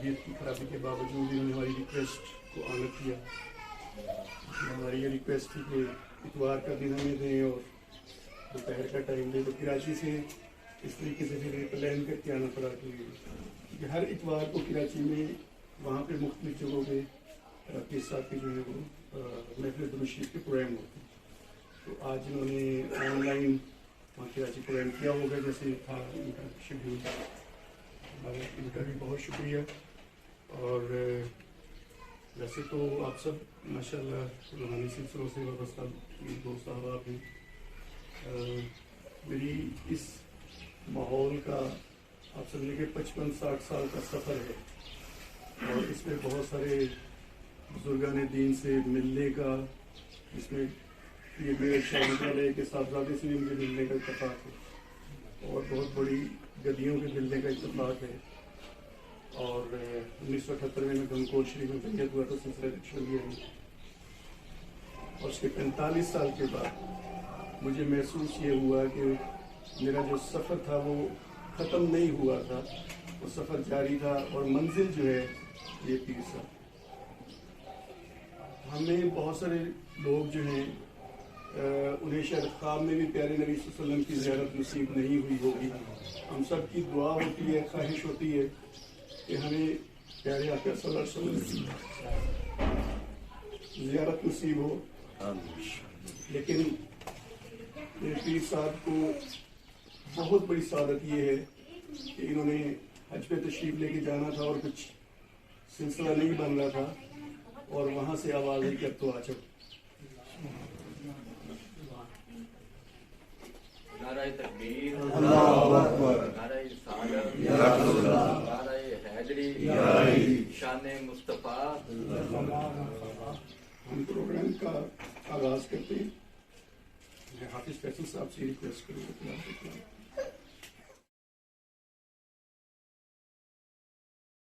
طبیعت کی خرابی کے باوجود انہوں نے ہماری ریکویسٹ کو آنر کیا. ہماری یہ ریکویسٹ تھی کہ اتوار کا دن ہمیں دیں اور دوپہر کا ٹائم دیں. تو کراچی سے اس طریقے سے پھر پلان کر کے آنا پڑا کہ ہر اتوار کو کراچی میں وہاں پہ مختلف جگہوں پہ کے ساتھ جو ہے وہ محفل درود شریف کے پروگرام ہوتے ہیں. تو آج انہوں نے آن لائن وہاں کراچی پروگرام کیا ہوگا جیسے تھا ان کا شیڈیول. ان کا بھی بہت شکریہ. اور ویسے تو آپ سب ماشاء اللہ روحانی سلسلوں سے وابستہ دوست احباب ہیں. میری اس ماحول کا آپ سمجھیں کہ 55-60 سال کا سفر ہے اور اس میں بہت سارے بزرگان دین سے ملنے کا، اس میں یہ میرے شاہد علیہ کے صاحبزادے سے بھی مجھے ملنے کا اتفاق ہے اور بہت بڑی گدیوں کے ملنے کا اتفاق ہے. اور 1978 میں گنگوٹ شریف میں بیعت ہوا تھا سلسلہ نقشبندیہ میں. اور اس کے 45 سال کے بعد مجھے محسوس یہ ہوا کہ میرا جو سفر تھا وہ ختم نہیں ہوا تھا، وہ سفر جاری تھا اور منزل جو ہے یہ پیر صاحب. ہمیں بہت سارے لوگ جو ہیں انہیں شاید خواب میں بھی پیارے نبی صلی اللہ علیہ وسلم کی زیارت نصیب نہیں ہوئی ہوگی. ہم سب کی دعا ہوتی ہے، خواہش ہوتی ہے کہ ہمیں پیارے آقا صلی اللہ علیہ وسلم کی زیارت نصیب ہو. لیکن میرے پیر صاحب کو بہت بڑی سعادت یہ ہے کہ انہوں نے حج پہ تشریف لے کے جانا تھا اور کچھ سلسلہ نہیں بن رہا تھا اور وہاں سے آواز آئی کہ اب تو آ چکو. نعرہ تکبیر، اللہ اکبر، نعرہ رسالت، یا رسول اللہ، نعرہ حیدری، شان مصطفیٰ. ہم پروگرام کا آغاز کرتے ہیں. میں حافظ فیصل صاحب سے ریکویسٹ کروں گا.